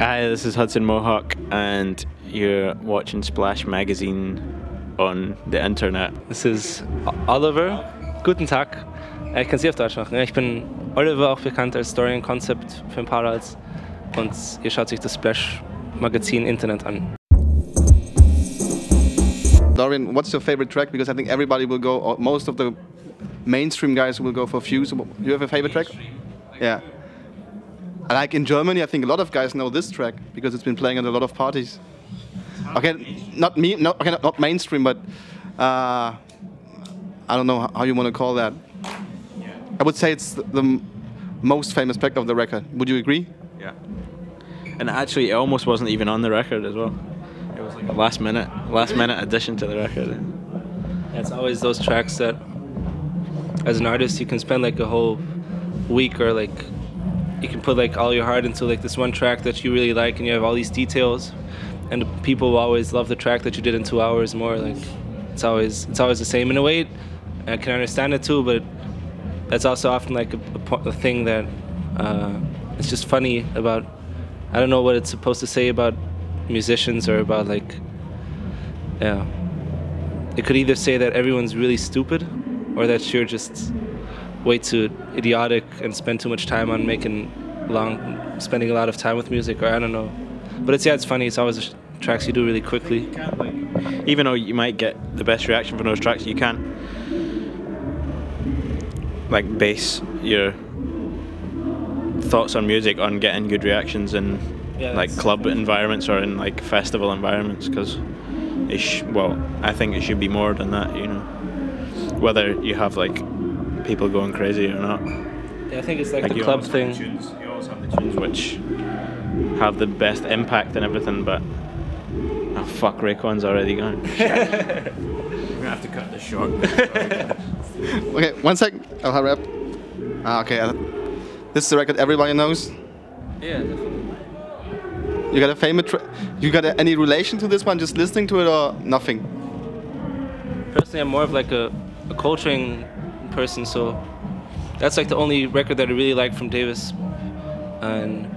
Hi, this is Hudson Mohawke, and you're watching Splash Magazine on the Internet. This is Oliver. Guten Tag. Ich kann Sie auf Deutsch machen. Ich bin Oliver, auch bekannt als Dorian Concept für ein paar als. Und ihr schaut sich das Splash Magazin Internet an. Dorian, what's your favorite track? Because I think everybody will go, or most of the mainstream guys will go for Fuse. Do you have a favorite track? Yeah. Like in Germany, I think a lot of guys know this track because it's been playing at a lot of parties. Okay, not mainstream, but I don't know how you want to call that. I would say it's the most famous track of the record. Would you agree? Yeah. And actually, it almost wasn't even on the record as well. It was like a last minute addition to the record. It's always those tracks that, as an artist, you can spend like a whole week or like. You can put like all your heart into like this one track that you really like, and you have all these details, and people will always love the track that you did in 2 hours more. Like it's always the same in a way. I can understand it too, but that's also often like a thing that it's just funny about. I don't know what it's supposed to say about musicians or about like, yeah. It could either say that everyone's really stupid, or that you're just way too idiotic and spend too much time on spending a lot of time with music, or I don't know. But it's funny. It's always tracks you do really quickly. You can't, like, even though you might get the best reaction from those tracks, you can't like base your thoughts on music on getting good reactions in like club environments or in like festival environments, because I think it should be more than that, you know. Whether you have like people going crazy or not. Yeah, I think it's like the club thing. You always have the tunes which have the best impact and everything, but oh fuck, Raycon's already gone. We're gonna have to cut this short. Okay, 1 second. I'll hurry up. Okay, this is a record everybody knows. Yeah, definitely. You got a famous you got any relation to this one, just listening to it, or nothing? Personally, I'm more of like a Coltrane person, so that's like the only record that I really like from Davis. And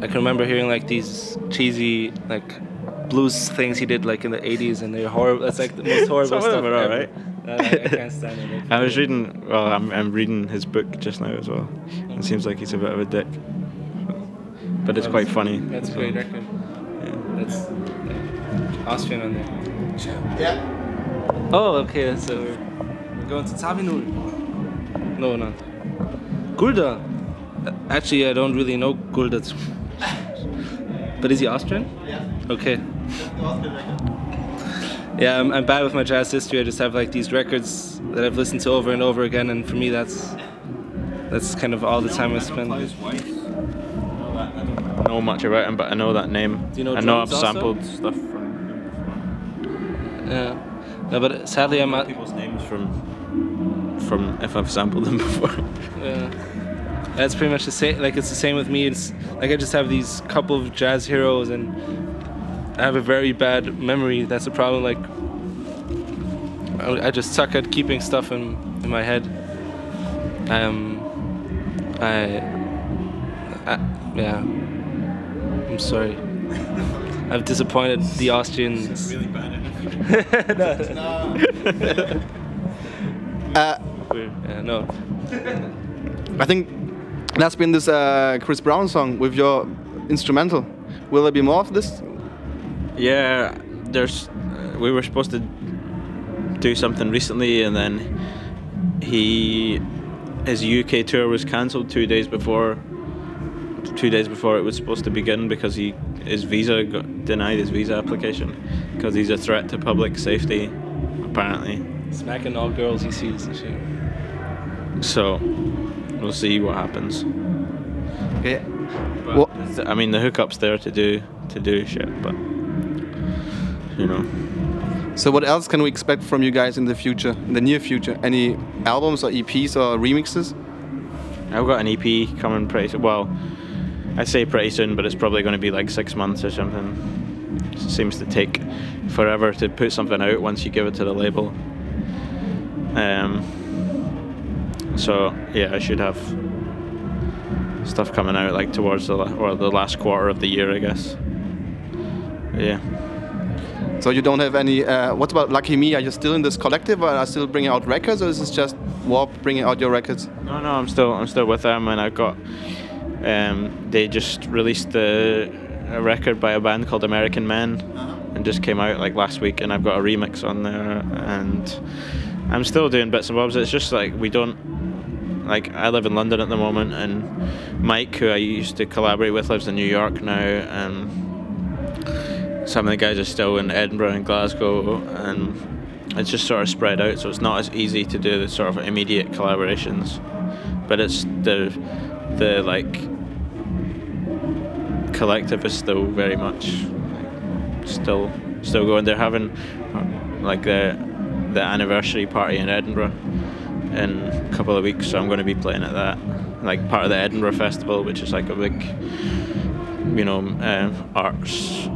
I can remember hearing like these cheesy like blues things he did like in the 80s, and they're horrible. That's like the most horrible stuff ever. Right? I can't stand it. I'm reading his book just now as well. It seems like he's a bit of a dick, but it's quite funny. That's a great record. Yeah. That's Austrian on there. Yeah. Oh, okay, so we're going to Tavinul. No, not. Gulda. Actually, I don't really know Gulda. But is he Austrian? Yeah. Okay. Yeah, I'm bad with my jazz history. I just have like these records that I've listened to over and over again, and for me that's kind of all the time I spend. I don't know much about him, but I know that name. Do you know I know I've Jones also? sampled stuff from him before. Yeah. No, but sadly I'm not. People's names from if I've sampled them before. Yeah. That's pretty much the same. Like it's the same with me. It's like I just have these couple of jazz heroes, and I have a very bad memory. That's the problem. Like I just suck at keeping stuff in my head. Yeah. I'm sorry. I've disappointed the Austrians. It's really bad. No. I think that's been this Chris Brown song with your instrumental. Will there be more of this? Yeah, we were supposed to do something recently, and then his UK tour was cancelled 2 days before it was supposed to begin, because his visa got denied, his visa application, because he's a threat to public safety, apparently. Smacking all girls he sees and shit. So we'll see what happens. Okay. But, I mean, the hookup's there to do shit, but you know. So what else can we expect from you guys in the future, in the near future? Any albums or EPs or remixes? I've got an EP coming pretty soon. Well, I say pretty soon, but it's probably going to be like 6 months or something. It seems to take forever to put something out once you give it to the label. So yeah, I should have stuff coming out like towards the last quarter of the year, I guess. Yeah. So you don't have any. What about Lucky Me? Are you still in this collective, or are you still bringing out records, or is this just Warp bringing out your records? No, I'm still with them, and I got. They just released a record by a band called American Men, and just came out like last week, and I've got a remix on there, and I'm still doing bits and bobs. It's just like we don't. Like I live in London at the moment, and Mike, who I used to collaborate with, lives in New York now, and some of the guys are still in Edinburgh and Glasgow, and it's just sort of spread out, so it's not as easy to do the sort of immediate collaborations. But it's the like collective is still very much still going. They're having like the anniversary party in Edinburgh in a couple of weeks, so I'm going to be playing at that, like part of the Edinburgh Festival, which is like a big, arts,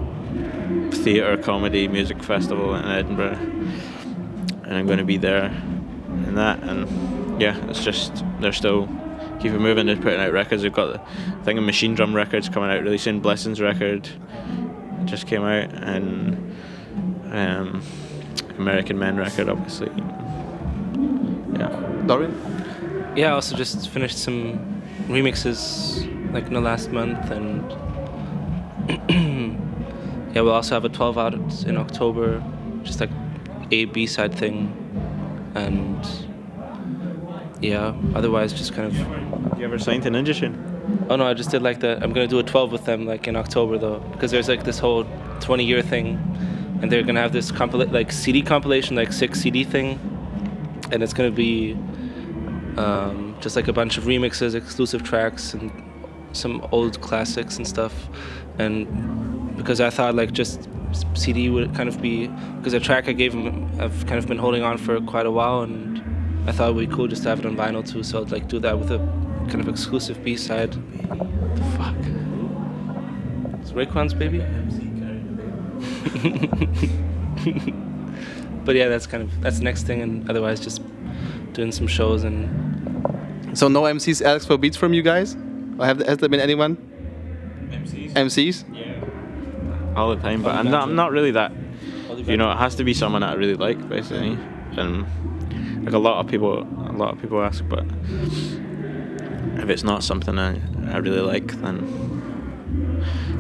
theatre, comedy, music festival in Edinburgh, and I'm going to be there in that. And yeah, it's just they're still keeping moving. They're putting out records. They've got I think a Machine Drum record's coming out really soon. Blessing's record just came out, and American Men record, obviously. Yeah. Dorian? Yeah, I also just finished some remixes like in the last month, and yeah, we'll also have a 12 out in October, just like a B-side thing, and yeah, otherwise just kind of. You ever signed to Ninja Tune? Oh no, I just did like I'm gonna do a 12 with them like in October though, because there's like this whole 20-year thing, and they're gonna have this like CD compilation, like 6 CD thing, and it's gonna be just like a bunch of remixes, exclusive tracks, and some old classics and stuff. And because I thought like just CD would kind of be, because a track I gave them I've kind of been holding on for quite a while, and I thought it would be cool just to have it on vinyl too, so I'd like do that with a kind of exclusive B-side. What the fuck? It's Raekwon's baby? But yeah, that's the next thing, and otherwise just doing some shows. And so no MCs ask for beats from you guys? Or has there been anyone? MCs? Yeah. All the time, but I'm not really that. It has to be someone that I really like, basically. And like a lot of people ask, but if it's not something I really like, then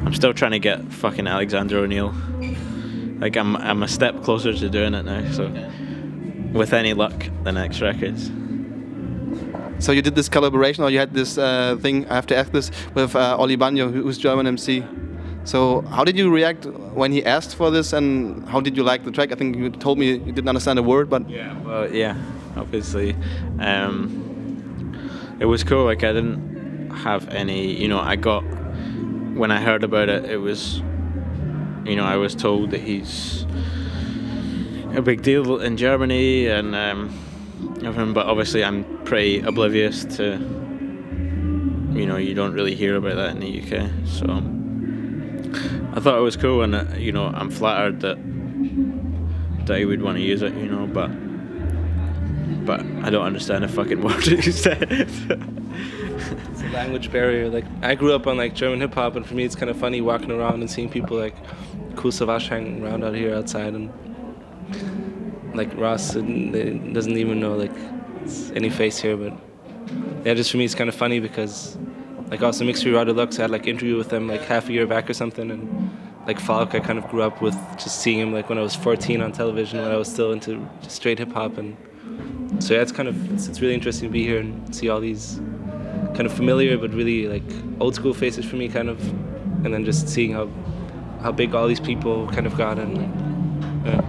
I'm still trying to get fucking Alexander O'Neill. Like I'm a step closer to doing it now, so with any luck, the next records. So you did this collaboration, or you had this thing, I have to ask this, with Oli Banjo, who's German MC. So how did you react when he asked for this, and how did you like the track? I think you told me you didn't understand a word, but... Yeah, well, yeah, obviously. It was cool, like I didn't have any, when I heard about it, it was, I was told that he's a big deal in Germany and everything, but obviously I'm pretty oblivious to, you don't really hear about that in the UK, so I thought it was cool, and I'm flattered that he would want to use it, but I don't understand a fucking word that you said. It's a language barrier. Like I grew up on like German hip hop, and for me it's kind of funny walking around and seeing people like Kool Savas hanging around out here outside, and like Ross doesn't even know like any face here, but yeah, just for me it's kind of funny because like also Mixed Raw Deluxe, I had like interview with them like half a year back or something, and like Falk I kind of grew up with just seeing him like when I was 14 on television when I was still into just straight hip hop, and so yeah, it's really interesting to be here and see all these kind of familiar but really like old school faces for me kind of, and then just seeing how big all these people kind of got, and yeah.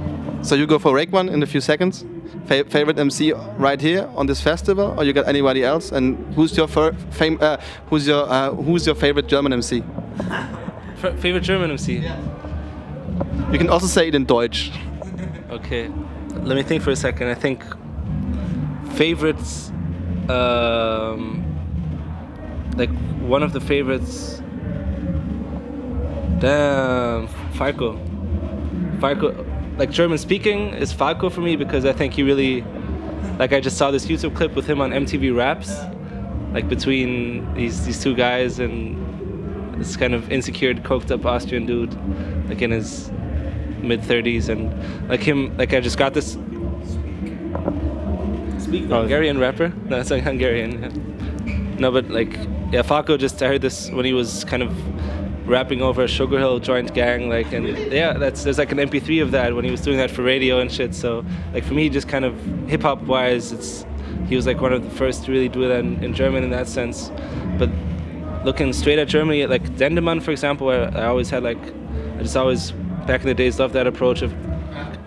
So you go for Raekwon in a few seconds. Favorite MC right here on this festival, or you got anybody else? And who's your who's your favorite German MC? Favorite German MC? Yeah. You can also say it in Deutsch. Okay, let me think for a second. I think favorites, like one of the favorites. Damn, Falco, like German speaking is Falco for me, because I think he really, like I just saw this YouTube clip with him on MTV Raps, like between these two guys and this kind of insecure, coked up Austrian dude, like in his mid-30s, and like him, like I just got this. Speak Hungarian rapper? No, it's like Hungarian. Yeah. No, but like, yeah, Falco. Just I heard this when he was kind of rapping over a Sugar Hill joint gang, like, and yeah, there's like an MP3 of that when he was doing that for radio and shit. So like for me, just kind of hip hop wise, he was like one of the first to really do that in German in that sense. But looking straight at Germany, like Dendemann, for example, I always had like, I just always back in the days loved that approach of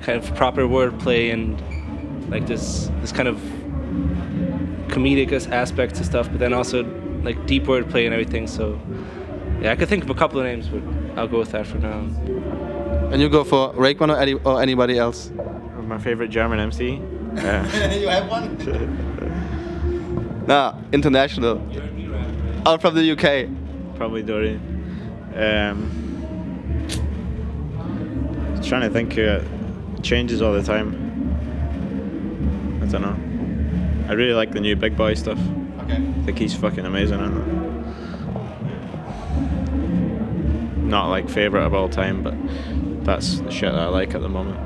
kind of proper wordplay and like this kind of comedic aspect to stuff, but then also like deep wordplay and everything. So yeah, I could think of a couple of names, but I'll go with that for now. And you go for Rakeman or anybody else? My favorite German MC. You have one? Nah, international. Out from the UK. Probably Dorian. Trying to think. Changes all the time. I don't know. I really like the new Big Boy stuff. Okay. I think he's fucking amazing. Not like favorite of all time, but that's the shit that I like at the moment.